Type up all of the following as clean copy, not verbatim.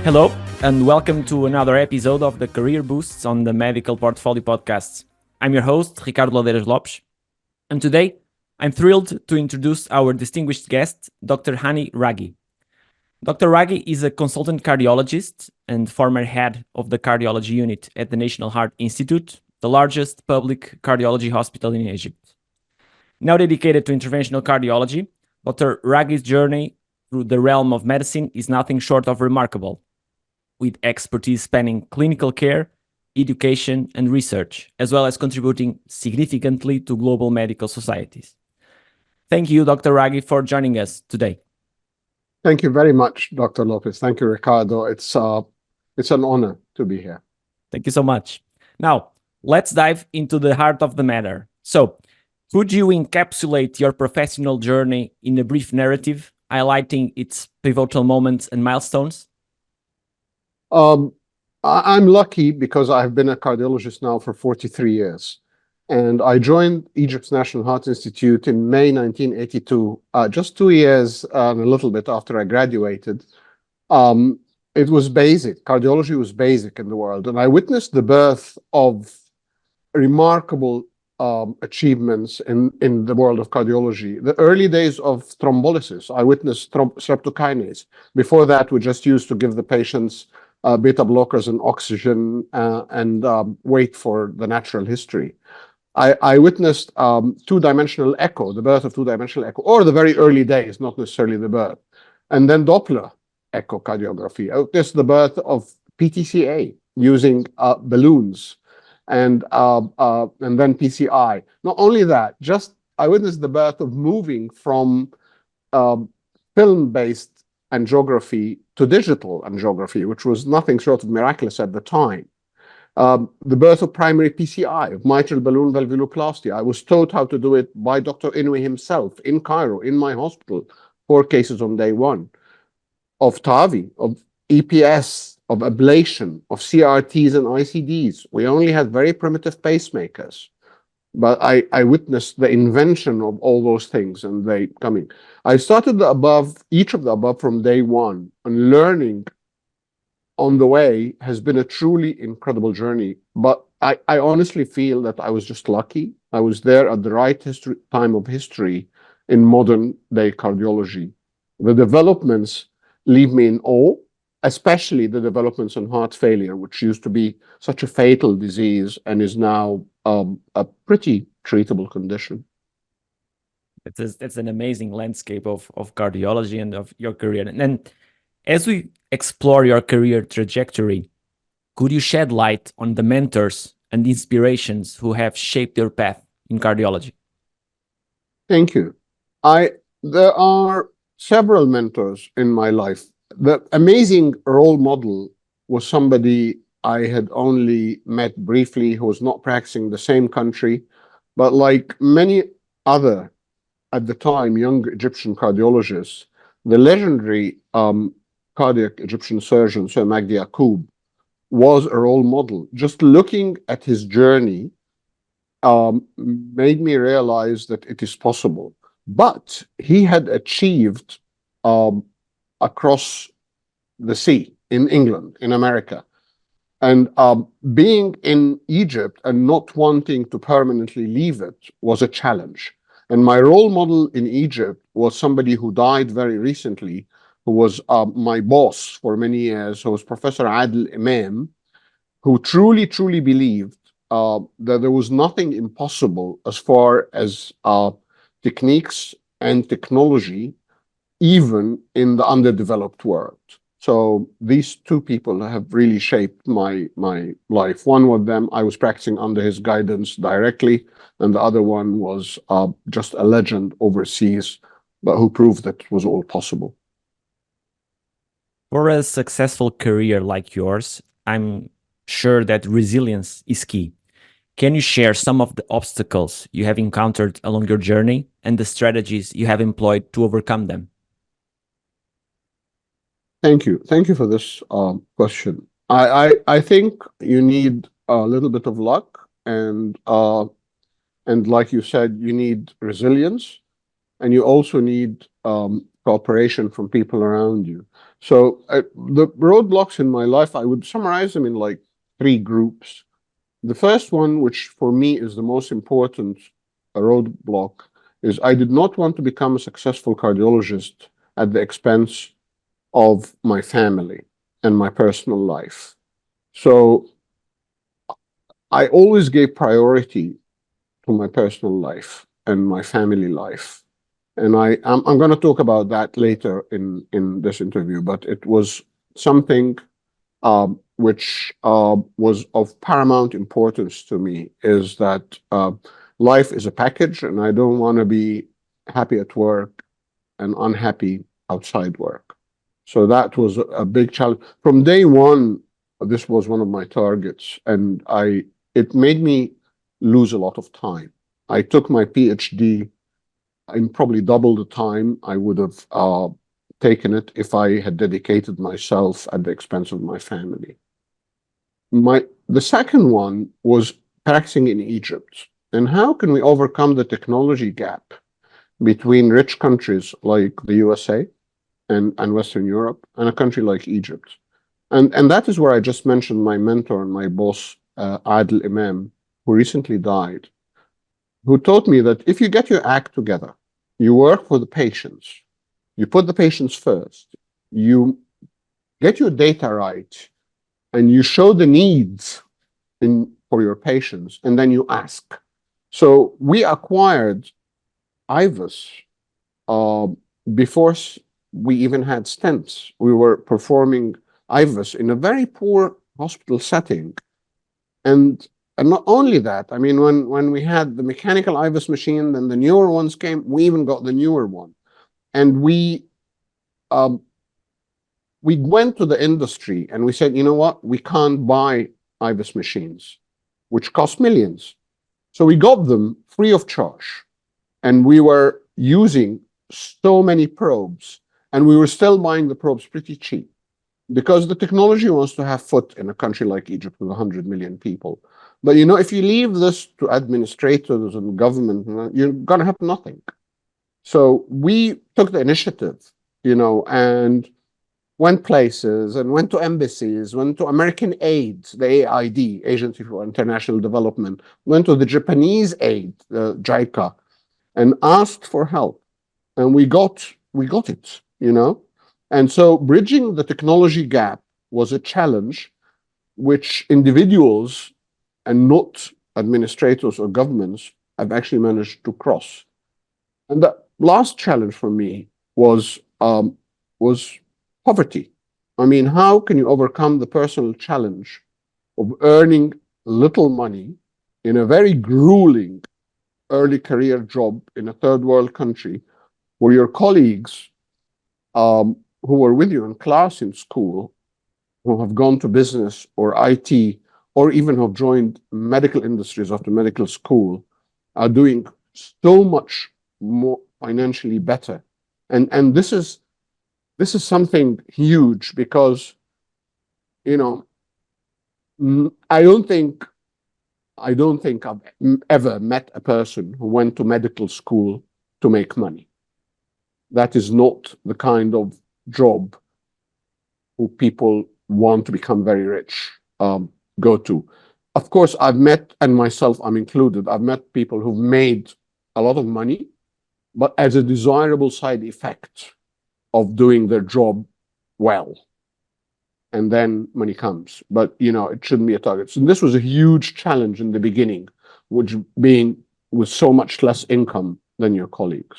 Hello, and welcome to another episode of the Career Boosts on the Medical Portfolio Podcasts. I'm your host, Ricardo Ladeiras Lopes, and today I'm thrilled to introduce our distinguished guest, Dr. Hany Ragy. Dr. Ragy is a consultant cardiologist and former head of the cardiology unit at the National Heart Institute, the largest public cardiology hospital in Egypt. Now dedicated to interventional cardiology, Dr. Ragy's journey through the realm of medicine is nothing short of remarkable, with expertise spanning clinical care, education, and research, as well as contributing significantly to global medical societies. Thank you, Dr. Ragy, for joining us today. Thank you very much, Dr. Lopez. Thank you, Ricardo. It's an honor to be here. Thank you so much. Now, let's dive into the heart of the matter. So, could you encapsulate your professional journey in a brief narrative, highlighting its pivotal moments and milestones? I'm lucky because I've been a cardiologist now for 43 years. And I joined Egypt's National Heart Institute in May 1982, just 2 years and a little bit after I graduated. It was basic. Cardiology was basic in the world. And I witnessed the birth of remarkable achievements in the world of cardiology. The early days of thrombolysis, I witnessed streptokinase. Before that, we just used to give the patients beta blockers and oxygen and wait for the natural history. I witnessed two-dimensional echo, the birth of two-dimensional echo, or the very early days, not necessarily the birth. And then Doppler echocardiography. I witnessed the birth of PTCA using balloons, and then PCI. Not only that, I witnessed the birth of moving from film-based angiography to digital angiography, which was nothing short of miraculous at the time. The birth of primary PCI, of mitral balloon valvuloplasty. I was taught how to do it by Dr. Inouye himself in Cairo, in my hospital, 4 cases on day 1. Of TAVI, of EPS, of ablation, of CRTs and ICDs. We only had very primitive pacemakers. But I witnessed the invention of all those things and they coming. I started each of the above from day 1, and learning on the way has been a truly incredible journey. But I honestly feel that I was just lucky. I was there at the right time of history in modern day cardiology. The developments leave me in awe, especially the developments in heart failure, which used to be such a fatal disease and is now a pretty treatable condition. It's an amazing landscape of cardiology and of your career. And then, as we explore your career trajectory, could you shed light on the mentors and inspirations who have shaped your path in cardiology? Thank you. There are several mentors in my life. The amazing role model was somebody I had only met briefly, who was not practicing the same country, but like many other, at the time, young Egyptian cardiologists, the legendary cardiac Egyptian surgeon, Sir Magdi Yaqub, was a role model. Just looking at his journey made me realize that it is possible. But he had achieved across the sea, in England, in America. And being in Egypt and not wanting to permanently leave it was a challenge. And my role model in Egypt was somebody who died very recently, who was my boss for many years, who was Professor Adil Imam, who truly, truly believed that there was nothing impossible as far as techniques and technology, even in the underdeveloped world. So these two people have really shaped my life. One of them, I was practicing under his guidance directly, and the other one was just a legend overseas, but who proved that it was all possible. For a successful career like yours, I'm sure that resilience is key. Can you share some of the obstacles you have encountered along your journey and the strategies you have employed to overcome them? Thank you. Thank you for this question. I think you need a little bit of luck, and like you said, you need resilience, and you also need cooperation from people around you. So the roadblocks in my life, I would summarize them in like three groups. The first one, which for me is the most important roadblock, is I did not want to become a successful cardiologist at the expense of my family and my personal life. So I always gave priority to my personal life and my family life. And I'm going to talk about that later in this interview, but it was something which was of paramount importance to me, is that life is a package, and I don't want to be happy at work and unhappy outside work. So that was a big challenge. From day one, this was one of my targets, and it made me lose a lot of time. I took my PhD in probably double the time I would have taken it if I had dedicated myself at the expense of my family. The second one was practicing in Egypt. And how can we overcome the technology gap between rich countries like the USA and Western Europe and a country like Egypt? And that is where I just mentioned my mentor and my boss, Adil Imam, who recently died, who taught me that if you get your act together, you work for the patients, you put the patients first, you get your data right, and you show the needs for your patients, and then you ask. So we acquired IVUS uh, before we even had stents. We were performing IVUS in a very poor hospital setting. And not only that, I mean, when we had the mechanical IVUS machine, then the newer ones came, we even got the newer one. And um, we went to the industry and we said, you know what, we can't buy IVUS machines, which cost millions. So we got them free of charge. And we were using so many probes, and we were still buying the probes pretty cheap because the technology wants to have foot in a country like Egypt with 100 million people. But you know, if you leave this to administrators and government, you're going to have nothing. So we took the initiative, you know, and went places and went to embassies, went to American aid, the AID, Agency for International Development, went to the Japanese aid, the JICA, and asked for help. And we got it, you know? And so bridging the technology gap was a challenge which individuals and not administrators or governments have actually managed to cross. And the last challenge for me was poverty. I mean, how can you overcome the personal challenge of earning little money in a very grueling early career job in a third world country where your colleagues who were with you in class in school, who have gone to business or IT, or even have joined medical industries after medical school, are doing so much more financially better. And this is something huge because, you know, I don't think I've ever met a person who went to medical school to make money. That is not the kind of job who people want to become very rich go to. Of course, I've met, and myself I'm included, I've met people who've made a lot of money, but as a desirable side effect of doing their job well. And then money comes. But, you know, it shouldn't be a target. So this was a huge challenge in the beginning, which being with so much less income than your colleagues.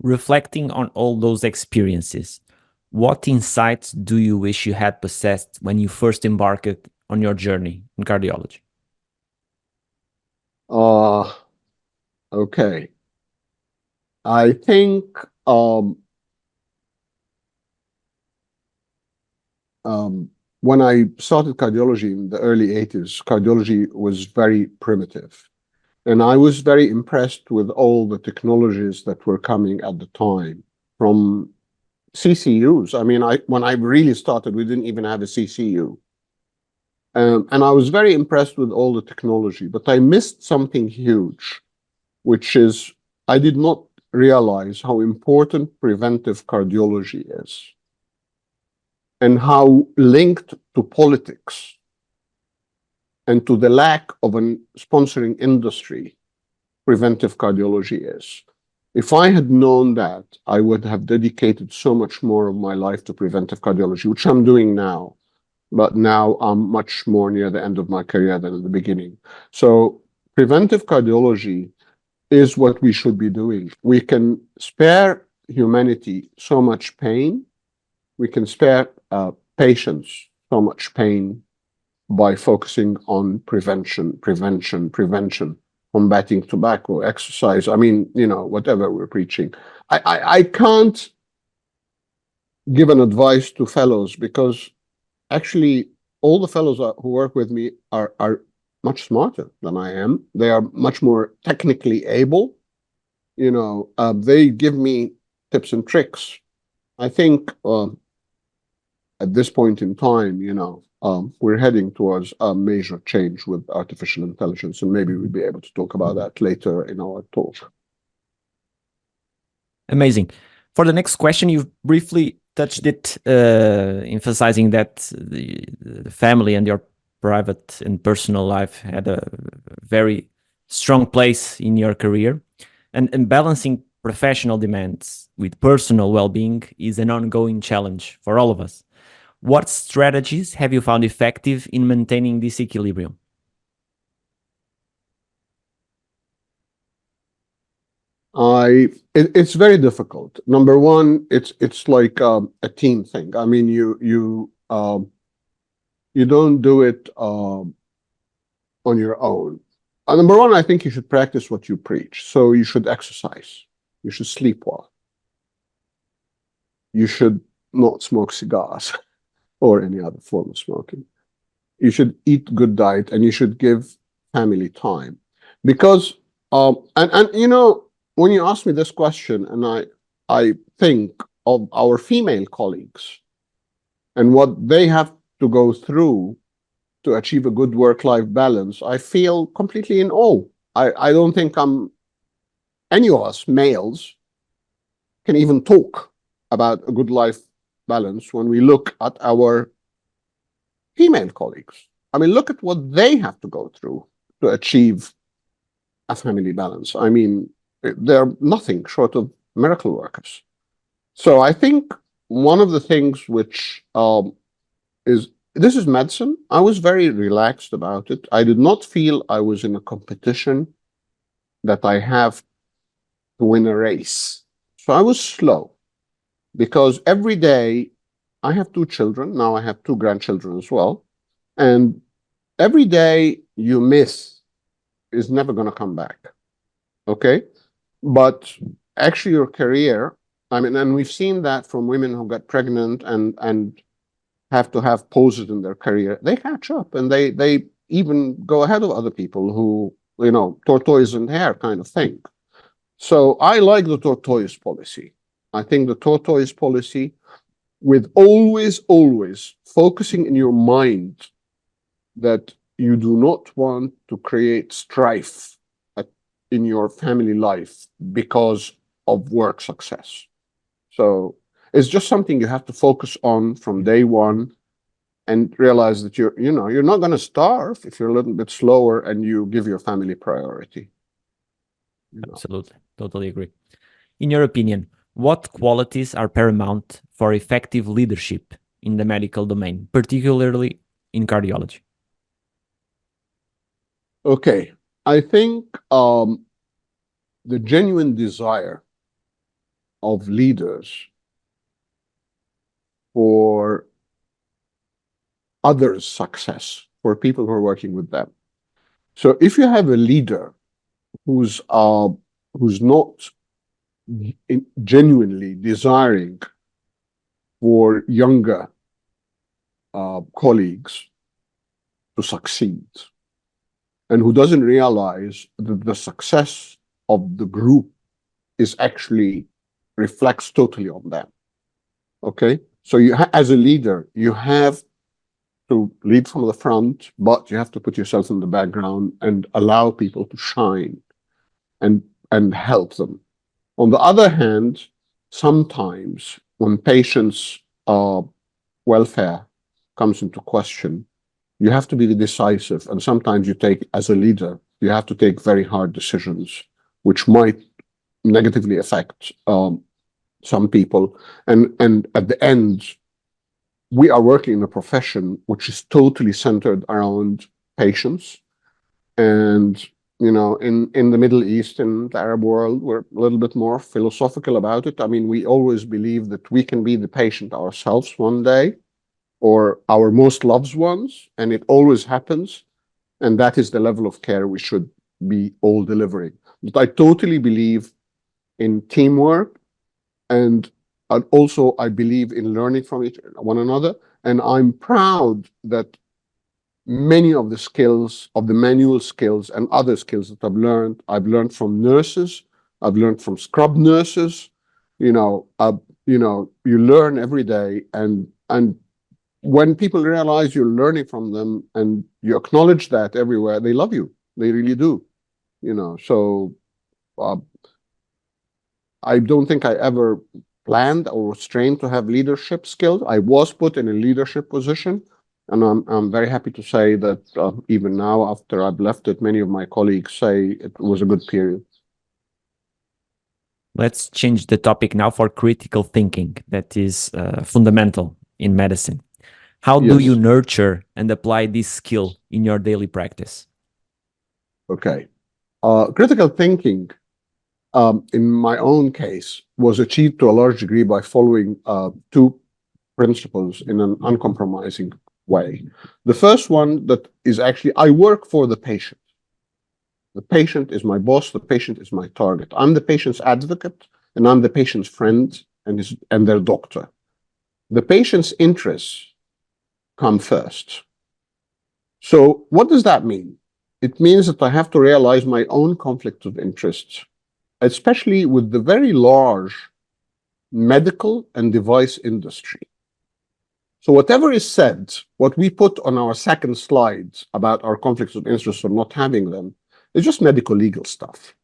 Reflecting on all those experiences, what insights do you wish you had possessed when you first embarked on your journey in cardiology? Okay. I think when I started cardiology in the early 80s, cardiology was very primitive. And I was very impressed with all the technologies that were coming at the time from CCUs. I mean, when I really started, we didn't even have a CCU. And I was very impressed with all the technology, but I missed something huge, which is I did not realize how important preventive cardiology is. and how linked to politics and to the lack of a sponsoring industry preventive cardiology is. If I had known that, I would have dedicated so much more of my life to preventive cardiology, which I'm doing now. But now I'm much more near the end of my career than at the beginning. So preventive cardiology is what we should be doing. We can spare humanity so much pain. We can spare patients so much pain by focusing on prevention, combating tobacco, exercise. I mean, whatever we're preaching. I can't give an advice to fellows because actually all the fellows who work with me are much smarter than I am. They are much more technically able. They give me tips and tricks. I think at this point in time, we're heading towards a major change with artificial intelligence, and maybe we'll be able to talk about that later in our talk. Amazing. For the next question, you've briefly touched it, emphasizing that the family and your private and personal life had a very strong place in your career, and balancing professional demands with personal well-being is an ongoing challenge for all of us. What strategies have you found effective in maintaining this equilibrium? It's very difficult. Number one, it's like a team thing. I mean, you don't do it on your own. Number one, I think you should practice what you preach. So you should exercise. You should sleep well. You should not smoke cigars or any other form of smoking. You should eat good diet, and you should give family time. Because when you ask me this question, and I think of our female colleagues and what they have to go through to achieve a good work-life balance, I feel completely in awe. I don't think any of us males can even talk about a good life balance when we look at our female colleagues. I mean, look at what they have to go through to achieve a family balance. I mean, they're nothing short of miracle workers. So I think one of the things which this is medicine. I was very relaxed about it. I did not feel I was in a competition that I have to win a race. So I was slow because every day I have 2 children. Now I have 2 grandchildren as well. And every day you miss is never going to come back. Okay? But actually your career, I mean, and we've seen that from women who get pregnant and have to have pauses in their career, they catch up and they even go ahead of other people who, tortoise and hare kind of thing. So I like the tortoise policy. I think the tortoise policy with always focusing in your mind that you do not want to create strife in your family life because of work success. So it's just something you have to focus on from day one and realize that you're not going to starve if you're a little bit slower and you give your family priority. Absolutely. Totally agree. In your opinion, what qualities are paramount for effective leadership in the medical domain, particularly in cardiology? Okay. I think the genuine desire of leaders for others' success, for people who are working with them. So if you have a leader who's not genuinely desiring for younger colleagues to succeed, and who doesn't realize that the success of the group is actually reflects totally on them. Okay, so as a leader, you have to lead from the front, but you have to put yourself in the background and allow people to shine and help them. On the other hand, sometimes when patients welfare comes into question, you have to be decisive. And sometimes you take, as a leader, you have to take very hard decisions, which might negatively affect some people. And at the end, we are working in a profession which is totally centered around patients. And in the Middle East, in the Arab world, we're a little bit more philosophical about it. I mean, we always believe that we can be the patient ourselves one day, or our most loved ones, and it always happens. And that is the level of care we should be all delivering. But I totally believe in teamwork, and also I believe in learning from one another. And I'm proud that many of the skills, of the manual skills and other skills that I've learned from nurses, I've learned from scrub nurses. You learn every day, and when people realize you're learning from them and you acknowledge that everywhere, they love you. They really do. So uh, I don't think I ever planned or was trained to have leadership skills. I was put in a leadership position, and I'm very happy to say that even now, after I've left it, many of my colleagues say it was a good period. Let's change the topic now for critical thinking, that is fundamental in medicine. How do you Yes. nurture and apply this skill in your daily practice? Okay. Critical thinking, in my own case, was achieved to a large degree by following two principles in an uncompromising way. The first one that is actually, I work for the patient. The patient is my boss, the patient is my target. I'm the patient's advocate, and I'm the patient's friend and their doctor. The patient's interests come first. So what does that mean? It means that I have to realize my own conflict of interest, especially with the very large medical and device industry. So whatever is said, what we put on our second slides about our conflicts of interest or not having them, is just medical legal stuff.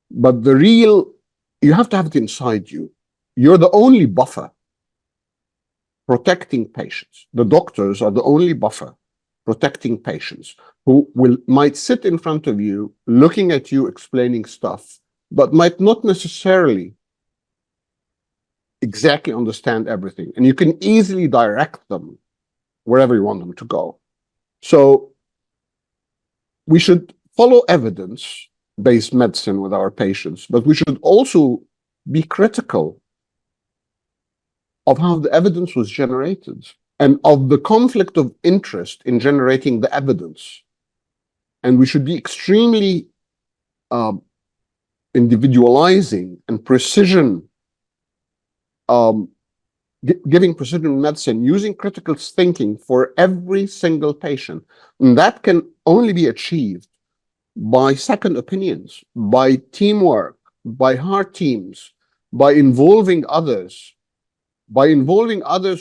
But the real, you have to have it inside you. You're the only buffer protecting patients. The doctors are the only buffer protecting patients who might sit in front of you, looking at you, explaining stuff, but might not necessarily exactly understand everything. And you can easily direct them wherever you want them to go. So we should follow evidence-based medicine with our patients, but we should also be critical of how the evidence was generated and of the conflict of interest in generating the evidence. And we should be extremely individualizing and precision, giving precision medicine, using critical thinking for every single patient. And that can only be achieved by second opinions, by teamwork, by hard teams, by involving others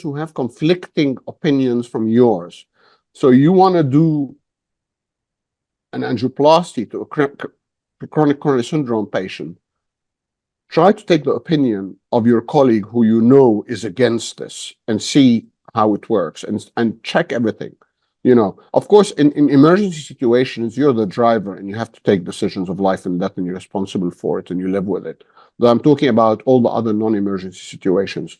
who have conflicting opinions from yours. So you want to do an angioplasty to a chronic coronary syndrome patient. Try to take the opinion of your colleague who you know is against this and see how it works and check everything. Of course, in emergency situations, you're the driver and you have to take decisions of life and death and you're responsible for it and you live with it. But I'm talking about all the other non-emergency situations.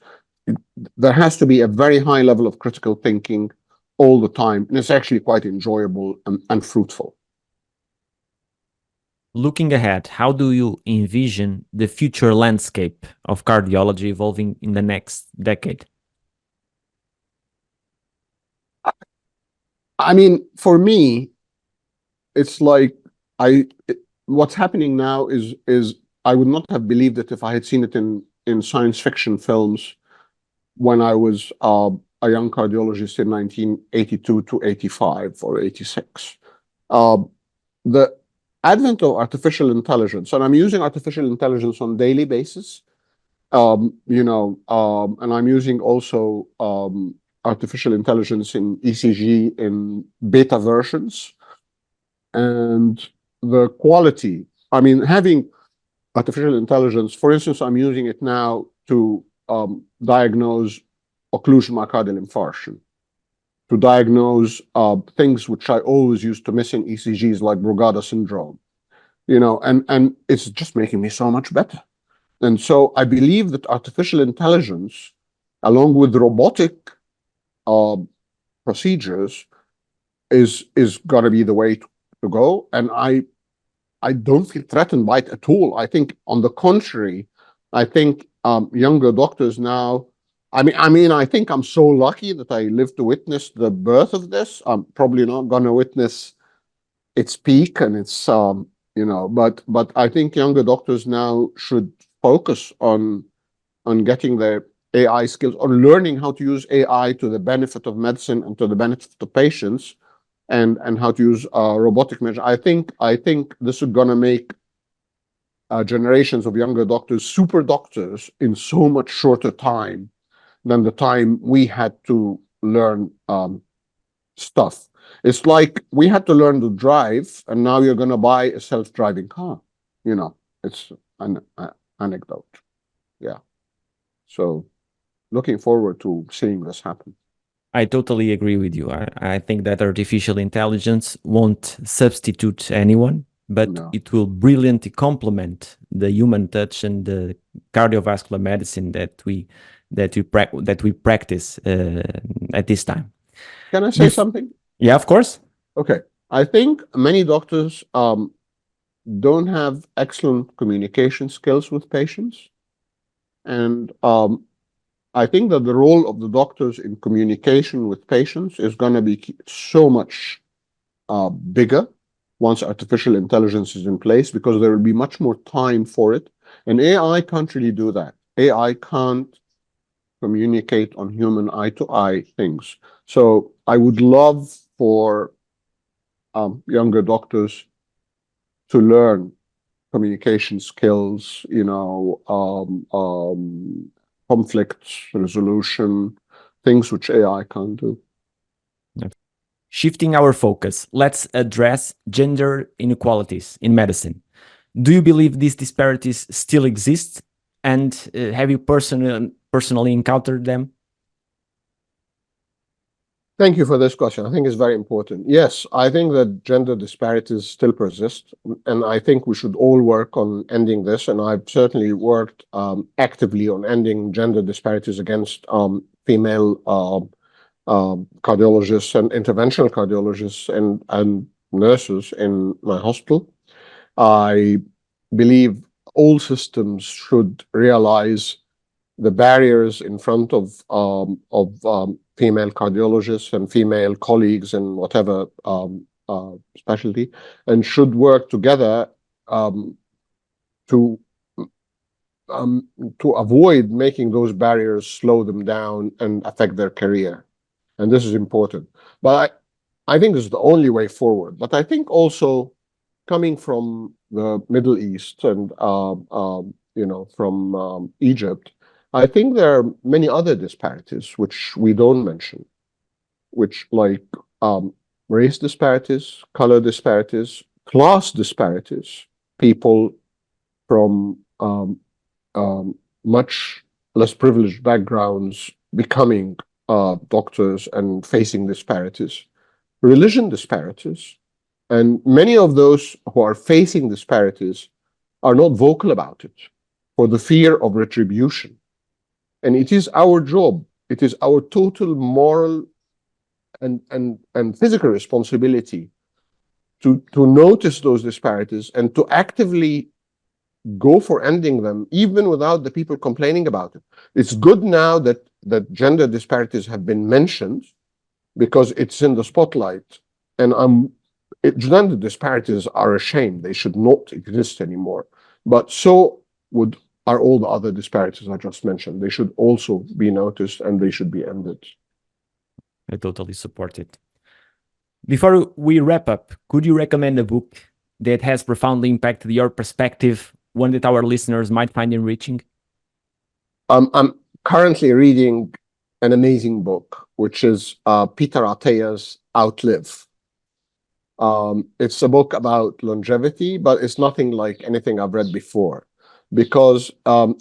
There has to be a very high level of critical thinking all the time, and it's actually quite enjoyable and fruitful. Looking ahead, how do you envision the future landscape of cardiology evolving in the next decade? I mean, for me, it's like what's happening now is I would not have believed it if I had seen it in science fiction films when I was a young cardiologist in 1982 to 85 or 86. The advent of artificial intelligence, and I'm using artificial intelligence on a daily basis, and I'm using also artificial intelligence in ECG in beta versions, and the quality. I mean, having artificial intelligence, for instance, I'm using it now to diagnose occlusion myocardial infarction, to diagnose things which I always used to miss in ECGs, like Brugada syndrome, and it's just making me so much better. And so I believe that artificial intelligence, along with robotic procedures, is going to be the way to go. And I don't feel threatened by it at all. I think, on the contrary, I think younger doctors now. I think I'm so lucky that I lived to witness the birth of this. I'm probably not going to witness its peak and its, but I think younger doctors now should focus on getting their AI skills, on learning how to use AI to the benefit of medicine and to the benefit of patients, and how to use robotic measure. I think this is going to make generations of younger doctors super doctors in so much shorter time than the time we had to learn stuff. It's like we had to learn to drive, and now you're going to buy a self-driving car. It's an anecdote. Yeah. So looking forward to seeing this happen. I totally agree with you. I think that artificial intelligence won't substitute anyone, but it will brilliantly complement the human touch and the cardiovascular medicine that we practice at this time. Can I say something? Yeah, of course. Okay. I think many doctors don't have excellent communication skills with patients. And I think that the role of the doctors in communication with patients is going to be so much bigger once artificial intelligence is in place, because there will be much more time for it. And AI can't really do that. AI can't communicate on human eye-to-eye things. So I would love for younger doctors to learn communication skills, conflict resolution, things which AI can't do. Shifting our focus, let's address gender inequalities in medicine. Do you believe these disparities still exist? And have you personally encountered them? Thank you for this question. I think it's very important. Yes, I think that gender disparities still persist, and I think we should all work on ending this. And I've certainly worked actively on ending gender disparities against female cardiologists and interventional cardiologists and nurses in my hospital. I believe all systems should realize the barriers in front of female cardiologists and female colleagues in whatever specialty, and should work together to avoid making those barriers slow them down and affect their career. And this is important. But I think this is the only way forward. But I think also, coming from the Middle East and from Egypt, I think there are many other disparities which we don't mention, which like race disparities, color disparities, class disparities, people from much less privileged backgrounds becoming doctors and facing disparities, religion disparities. And many of those who are facing disparities are not vocal about it for the fear of retribution. And it is our job, it is our total moral and physical responsibility to notice those disparities and to actively go for ending them, even without the people complaining about it. It's good now that gender disparities have been mentioned, because it's in the spotlight. And gender disparities are a shame. They should not exist anymore. But so are all the other disparities I just mentioned. They should also be noticed, and they should be ended. I totally support it. Before we wrap up, could you recommend a book that has profoundly impacted your perspective, one that our listeners might find enriching? I'm currently reading an amazing book, which is Peter Attia's Outlive. It's a book about longevity, but it's nothing like anything I've read before. because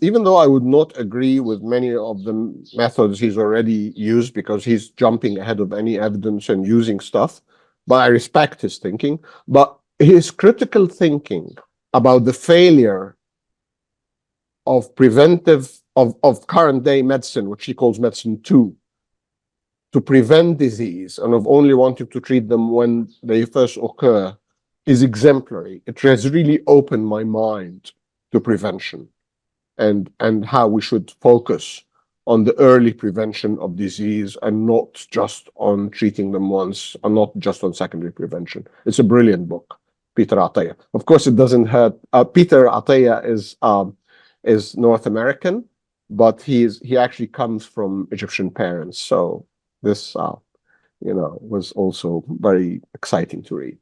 even though I would not agree with many of the methods he's already used, because he's jumping ahead of any evidence and using stuff, but I respect his thinking. But his critical thinking about the failure of of current day medicine, which he calls medicine 2, to prevent disease and of only wanting to treat them when they first occur, is exemplary. It has really opened my mind to prevention and how we should focus on the early prevention of disease and not just on treating them once, and not just on secondary prevention. It's a brilliant book, Peter Atiyah. Of course, it doesn't hurt. Peter Atiyah is North American, but he actually comes from Egyptian parents. So this, was also very exciting to read.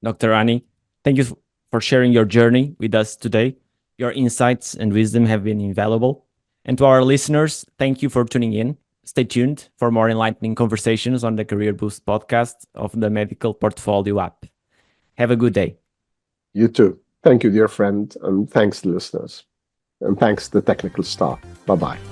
Dr. Hany, thank you for sharing your journey with us today. Your insights and wisdom have been invaluable. And to our listeners, thank you for tuning in. Stay tuned for more enlightening conversations on the Career Boost podcast of the Medical Portfolio app. Have a good day. You too. Thank you, dear friend, and thanks to listeners. And thanks to the technical staff. Bye-bye.